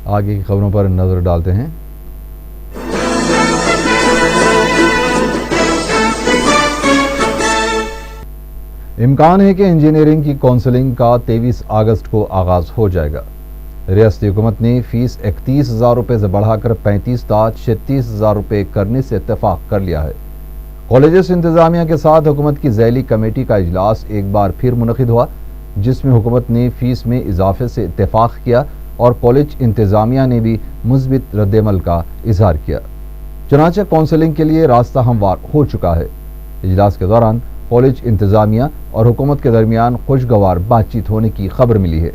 آگے کی خبروں پر نظر ڈالتے ہیں۔ امکان ہے کہ انجینئرنگ کی کونسلنگ کا 23 اگست کو آغاز ہو جائے گا۔ ریاستی حکومت نے فیس 31,000 روپے سے بڑھا کر 35 تا 36,000 روپے کرنے سے اتفاق کر لیا ہے۔ کالجز انتظامیہ کے ساتھ حکومت کی ذیلی کمیٹی کا اجلاس ایک بار پھر منعقد ہوا، جس میں حکومت نے فیس میں اضافے سے اتفاق کیا اور کالج انتظامیہ نے بھی مثبت رد عمل کا اظہار کیا۔ چنانچہ کونسلنگ کے لیے راستہ ہموار ہو چکا ہے۔ اجلاس کے دوران کالج انتظامیہ اور حکومت کے درمیان خوشگوار بات چیت ہونے کی خبر ملی ہے،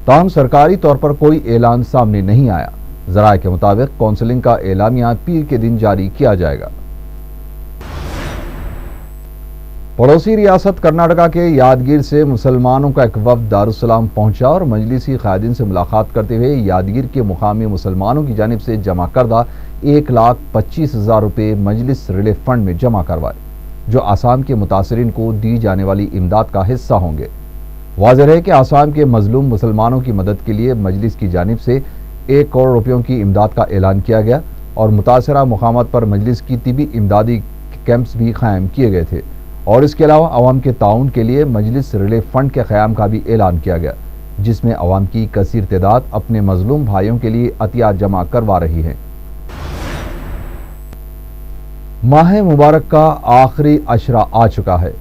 تاہم سرکاری طور پر کوئی اعلان سامنے نہیں آیا۔ ذرائع کے مطابق کونسلنگ کا اعلامیہ پیر کے دن جاری کیا جائے گا۔ پڑوسی ریاست کرناٹکا کے یادگیر سے مسلمانوں کا ایک وفد دارالسلام پہنچا اور مجلسی قائدین سے ملاقات کرتے ہوئے یادگیر کے مقامی مسلمانوں کی جانب سے جمع کردہ 1,25,000 روپے مجلس ریلیف فنڈ میں جمع کروائے، جو آسام کے متاثرین کو دی جانے والی امداد کا حصہ ہوں گے۔ واضح ہے کہ آسام کے مظلوم مسلمانوں کی مدد کے لیے مجلس کی جانب سے 1 کروڑ روپیوں کی امداد کا اعلان کیا گیا اور متاثرہ مقامات پر مجلس کی طبی امدادی کیمپس بھی قائم کیے گئے تھے، اور اس کے علاوہ عوام کے تعاون کے لیے مجلس ریلیف فنڈ کے قیام کا بھی اعلان کیا گیا، جس میں عوام کی کثیر تعداد اپنے مظلوم بھائیوں کے لیے عطیات جمع کروا رہی ہے۔ ماہ مبارک کا آخری عشرہ آ چکا ہے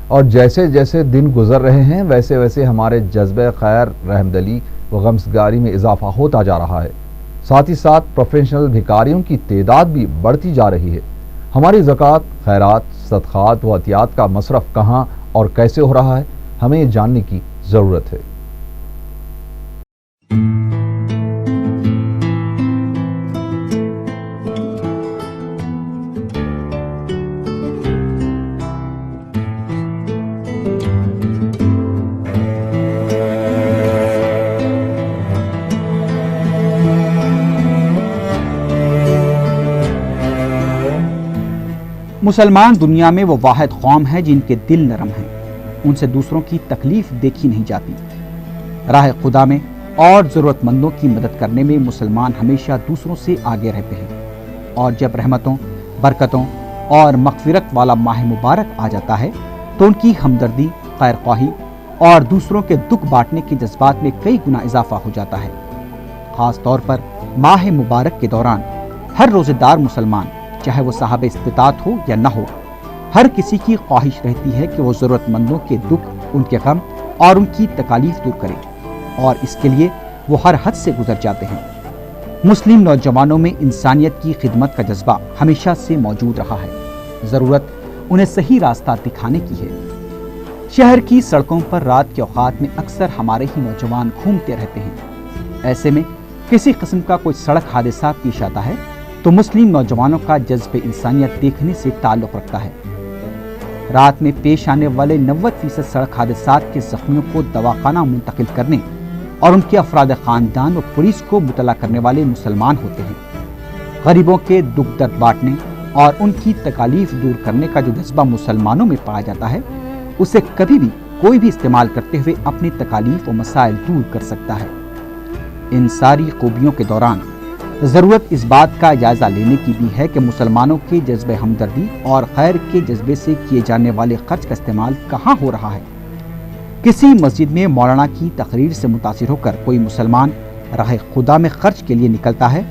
اور جیسے جیسے دن گزر رہے ہیں ویسے ویسے ہمارے جذبہ خیر، رحمدلی و غمزگاری میں اضافہ ہوتا جا رہا ہے۔ ساتھ ہی ساتھ پروفیشنل بھکاریوں کی تعداد بھی بڑھتی جا رہی ہے۔ ہماری زکوٰۃ، خیرات، صدقات و عطیات کا مصرف کہاں اور کیسے ہو رہا ہے، ہمیں یہ جاننے کی ضرورت ہے۔ مسلمان دنیا میں وہ واحد قوم ہے جن کے دل نرم ہیں، ان سے دوسروں کی تکلیف دیکھی نہیں جاتی۔ راہ خدا میں اور ضرورت مندوں کی مدد کرنے میں مسلمان ہمیشہ دوسروں سے آگے رہتے ہیں، اور جب رحمتوں، برکتوں اور مغفرت والا ماہ مبارک آ جاتا ہے تو ان کی ہمدردی، خیر خواہی اور دوسروں کے دکھ بانٹنے کے جذبات میں کئی گنا اضافہ ہو جاتا ہے۔ خاص طور پر ماہ مبارک کے دوران ہر روزے دار مسلمان، چاہے وہ صاحب استطاعت ہو یا نہ ہو، ہر کسی کی خواہش رہتی ہے کہ وہ ضرورت مندوں کے دکھ، ان کے غم اور ان کی تکالیف دور کرے، اور اس کے لیے وہ ہر حد سے گزر جاتے ہیں۔ مسلم نوجوانوں میں انسانیت کی خدمت کا جذبہ ہمیشہ سے موجود رہا ہے، ضرورت انہیں صحیح راستہ دکھانے کی ہے۔ شہر کی سڑکوں پر رات کے اوقات میں اکثر ہمارے ہی نوجوان گھومتے رہتے ہیں۔ ایسے میں کسی قسم کا کوئی سڑک حادثہ پیش آتا ہے تو مسلم نوجوانوں کا جذب انسانیت دیکھنے سے تعلق رکھتا ہے۔ رات میں پیش آنے والے 90% سڑک حادثات کے زخمیوں کو دواخانہ منتقل کرنے اور ان کے افراد خاندان و پولیس کو مطلع کرنے والے مسلمان ہوتے ہیں۔ غریبوں کے دکھ درد بانٹنے اور ان کی تکالیف دور کرنے کا جو جذبہ مسلمانوں میں پایا جاتا ہے، اسے کبھی بھی کوئی بھی استعمال کرتے ہوئے اپنی تکالیف و مسائل دور کر سکتا ہے۔ ان ساری خوبیوں کے دوران ضرورت اس بات کا جائزہ لینے کی بھی ہے کہ مسلمانوں کے جذبہ ہمدردی اور خیر کے جذبے سے کیے جانے والے خرچ کا استعمال کہاں ہو رہا ہے۔ کسی مسجد میں مولانا کی تقریر سے متاثر ہو کر کوئی مسلمان راہ خدا میں خرچ کے لیے نکلتا ہے،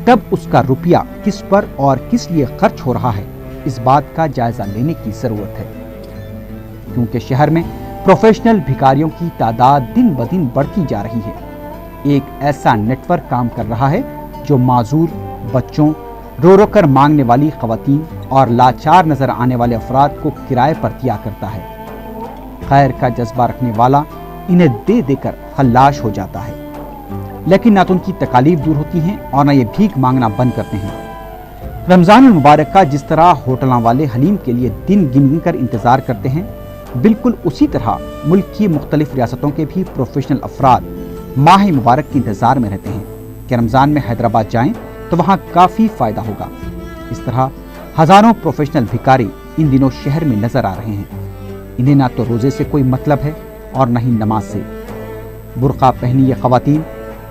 تب اس کا روپیہ کس پر اور کس لیے خرچ ہو رہا ہے، اس بات کا جائزہ لینے کی ضرورت ہے۔ کیونکہ شہر میں پروفیشنل بھکاریوں کی تعداد دن بدن بڑھتی جا رہی ہے۔ ایک ایسا نیٹ ورک کام کر رہا ہے جو معذور بچوں، رو رو کر مانگنے والی خواتین اور لاچار نظر آنے والے افراد کو کرائے پر دیا کرتا ہے۔ خیر کا جذبہ رکھنے والا انہیں دے دے کر خلاش ہو جاتا ہے، لیکن نہ تو ان کی تکالیف دور ہوتی ہیں اور نہ یہ بھیک مانگنا بند کرتے ہیں۔ رمضان المبارک کا جس طرح ہوٹلاں والے حلیم کے لیے دن گن گن کر انتظار کرتے ہیں، بالکل اسی طرح ملک کی مختلف ریاستوں کے بھی پروفیشنل افراد ماہ مبارک کے انتظار میں رہتے ہیں کہ رمضان میں حیدرآباد جائیں تو وہاں کافی فائدہ ہوگا۔ اس طرح ہزاروں پروفیشنل بھکاری ان دنوں شہر میں نظر آ رہے ہیں۔ انہیں نہ تو روزے سے کوئی مطلب ہے اور نہ ہی نماز سے۔ برقع پہنی یہ خواتین